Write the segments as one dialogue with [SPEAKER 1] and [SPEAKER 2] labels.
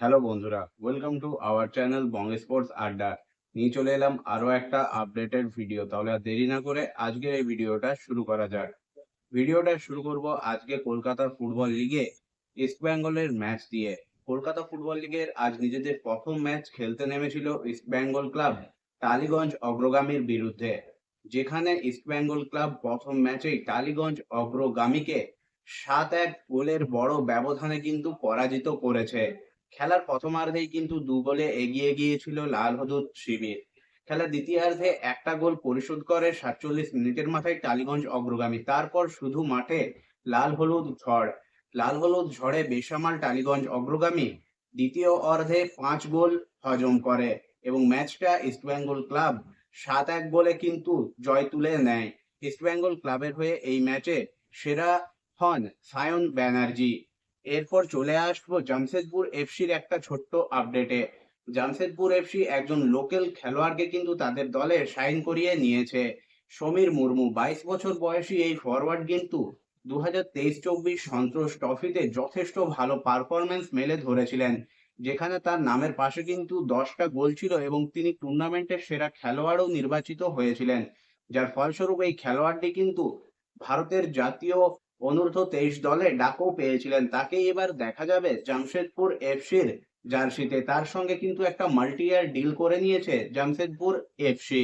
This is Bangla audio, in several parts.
[SPEAKER 1] হ্যালো বন্ধুরা, welcome to our channel Bong sports আড্ডা। নিয়ে চলে এলাম আরো একটা আপডেটেড ভিডিও। তাহলে আর দেরি না করে আজকের এই ভিডিওটা শুরু করা যাক। ভিডিওটা শুরু করব আজকে কলকাতা ফুটবল লিগে ইস্ট বেঙ্গলের ম্যাচ দিয়ে। কলকাতা ফুটবল লিগের আজ নিজেদের প্রথম ম্যাচ খেলতে নেমেছিল ইস্ট বেঙ্গল ক্লাব টালিগঞ্জ অগ্রগামীর বিরুদ্ধে, যেখানে ইস্ট বেঙ্গল ক্লাব প্রথম ম্যাচেই টালিগঞ্জ অগ্রগামীকে 7-1 গোলের বড় ব্যবধানে কিন্তু পরাজিত করেছে। খেলার প্রথমার্ধেই কিন্তু 2 গোলে এগিয়ে গিয়েছিল লাল হলুদ শিবির। খেলার দ্বিতীয়ার্ধে একটা গোল পরিশোধ করে 47 মিনিটের মাথায় টালিগঞ্জ অগ্রগামী। তারপর শুধু মাঠে লাল হলুদ ঝড়। লাল হলুদ ঝড়ে বেসামাল টালিগঞ্জ অগ্রগামী দ্বিতীয় অর্ধে 5 গোল হজম করে এবং ম্যাচটা ইস্টবেঙ্গল ক্লাব 7-1 গোলে কিন্তু জয় তুলে নেয়। ইস্টবেঙ্গল ক্লাবের হয়ে এই ম্যাচে সেরা হন সায়ন ব্যানার্জি। এরপর চলে আসবো জামশেদপুর এফসির একটা ছোট্ট আপডেটে। জামশেদপুর এফসি একজন লোকাল খেলোয়াড়কে কিন্তু তাদের দলে সাইন করিয়ে নিয়েছে। সমীর মুর্মু 22 বছর বয়সী এই ফরওয়ার্ড কিন্তু 2023-24 সন্তোষ ট্রফিতে যথেষ্ট ভালো পারফরমেন্স মেলে ধরেছিলেন, যেখানে তার নামের পাশে কিন্তু 10টা গোল ছিল এবং তিনি টুর্নামেন্টের সেরা খেলোয়াড়ও নির্বাচিত হয়েছিলেন। যার ফলস্বরূপ এই খেলোয়াড়টি কিন্তু ভারতের জাতীয় অনূর্ধ্ব-23 দলে ডাকও পেয়েছিলেন। তাকে এবার দেখা যাবে জামশেদপুর এফসির জার্সিতে। তার সঙ্গে কিন্তু একটা মাল্টি ইয়ার ডিল করে নিয়েছে জামশেদপুর এফসি।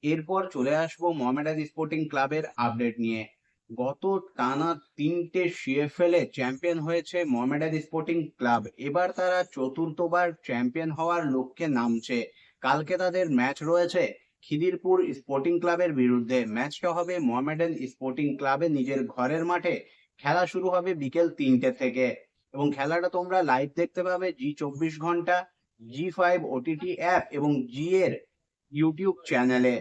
[SPEAKER 1] এরপর চলে আসবো মোহামেডান স্পোর্টিং ক্লাবের আপডেট নিয়ে। গত টানা 3টে সিএফএল এ চ্যাম্পিয়ন হয়েছে মোহামেডান স্পোর্টিং ক্লাব। এবার তারা চতুর্থবার চ্যাম্পিয়ন হওয়ার লক্ষ্যে নামছে। কালকে তাদের ম্যাচ রয়েছে খিদিরপুর স্পোর্টিং ক্লাবের বিরুদ্ধে। ম্যাচটা হবে মোহামেডান স্পোর্টিং ক্লাবে নিজের ঘরের মাঠে। খেলা শুরু হবে বিকেল 3টে থেকে এবং খেলাটা তোমরা লাইভ দেখতে পাবে জি24 ঘন্টা, জি5 ওটিটি অ্যাপ এবং জি এর ইউটিউব চ্যানেলে।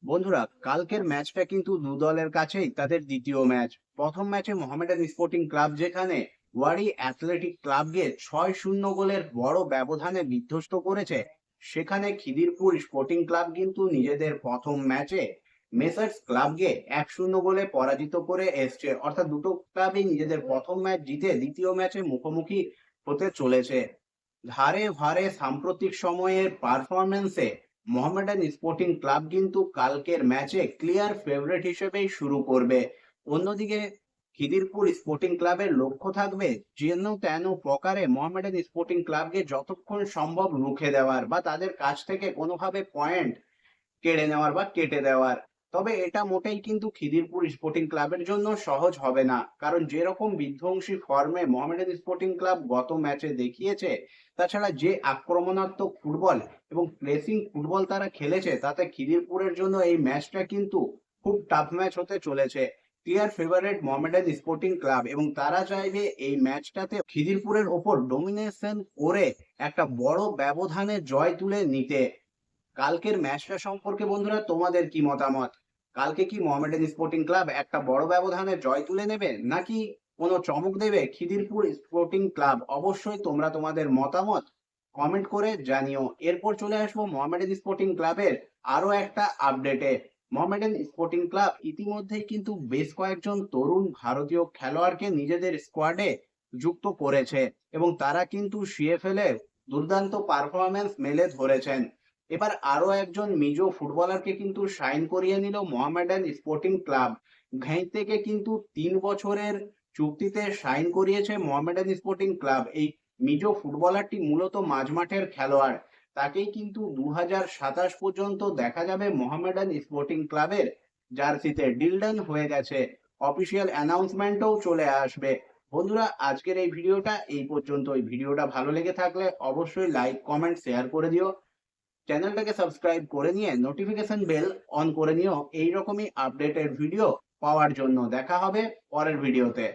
[SPEAKER 1] বন্ধুরা, কালকের ম্যাচটা কিন্তু দু দলের কাছেই তাদের দ্বিতীয় ম্যাচ। প্রথম ম্যাচে মোহামেডান স্পোর্টিং ক্লাব যেখানে ওয়ারি অ্যাথলেটিক ক্লাবকে 6-0 গোলের বড় ব্যবধানে বিধ্বস্ত করেছে, সেখানে খিদিরপুর স্পোর্টিং ক্লাব কিন্তু নিজেদের প্রথম ম্যাচে মেসার্স ক্লাবকে 1-0 গোলে পরাজিত করে এসছে। অর্থাৎ দুটো ক্লাবই নিজেদের প্রথম ম্যাচ জিতে দ্বিতীয় ম্যাচে মুখোমুখি হতে চলেছে। ধারে ভারে সাম্প্রতিক সময়ের পারফরমেন্সে মোহামেডান স্পোর্টিং ক্লাব কিন্তু কালকের ম্যাচে ক্লিয়ার ফেভারিট হিসেবেই শুরু করবে। অন্যদিকে খিদিরপুর স্পোর্টিং ক্লাবের লক্ষ্য থাকবে যেন তেন প্রকারে মোহামেডান স্পোর্টিং ক্লাবকে যতক্ষণ সম্ভব রুখে দেওয়ার বা তাদের কাছ থেকে কোনোভাবে পয়েন্ট কেড়ে নেওয়ার বা কেটে দেওয়ার। তবে এটা মোটেই কিন্তু খিদিরপুর স্পোর্টিং ক্লাবের জন্য সহজ হবে না, কারণ যেরকম বিধ্বংসী ফর্মে মোহামেডান স্পোর্টিং ক্লাব গত ম্যাচে দেখিয়েছে, তাছাড়া যে আক্রমণাত্মক ফুটবল এবং প্রেসিং ফুটবল তারা খেলেছে, তাতে খিদিরপুরের জন্য এই ম্যাচটা কিন্তু খুব টাফ ম্যাচ হতে চলেছে। Clear favourite Mohammedan sporting club এবং তারা চাইবে এই ম্যাচটাতে খিদিরপুরের ওপর ডমিনেশন করে একটা বড় ব্যবধানে জয় তুলে নিতে। কালকের ম্যাচটা সম্পর্কে বন্ধুরা তোমাদের কি মতামত? কালকে কি মোহামেডান স্পোর্টিং ক্লাব একটা বড় ব্যবধানে জয় তুলে নেবে নাকি কোনো চমক দেবে খিদিরপুর স্পোর্টিং ক্লাব? অবশ্যই তোমরা তোমাদের মতামত কমেন্ট করে জানিও। এরপর চলে আসবো মোহামেডান স্পোর্টিং ক্লাবের আরো একটা আপডেটে। মোহামেডান স্পোর্টিং ক্লাব ইতিমধ্যেই কিন্তু বেশ কয়েকজন তরুণ ভারতীয় খেলোয়াড়কে নিজেদের স্কোয়াডে যুক্ত করেছে এবং তারা কিন্তু সিএফএল এ দুর্দান্ত পারফরমেন্স মেলে ধরেছেন। এবার আরো একজন মিজো ফুটবলারকে কিন্তু সাইন করিয়ে নিল মোহামেডান স্পোর্টিং ক্লাব। ঘাই থেকে কিন্তু 3 বছরের চুক্তিতে সাইন করিয়েছে মোহামেডান স্পোর্টিং ক্লাব। এই মিজো ফুটবলারটি মূলত মাঝমাঠের খেলোয়াড়। তাকেই কিন্তু 2027 পর্যন্ত দেখা যাবে মোহামেডান স্পোর্টিং ক্লাবের জার্সিতে। ডিলডান হয়ে গেছে, অফিসিয়াল অ্যানাউন্সমেন্টও চলে আসবে। বন্ধুরা, আজকের এই ভিডিওটা এই পর্যন্ত। এই ভিডিওটা ভালো লেগে থাকলে অবশ্যই লাইক কমেন্ট শেয়ার করে দিও। চ্যানেলটাকে সাবস্ক্রাইব করে নিয়ে নোটিফিকেশন বেল অন করে নিও এইরকমই আপডেটেড ভিডিও পাওয়ার জন্য। দেখা হবে পরের ভিডিওতে।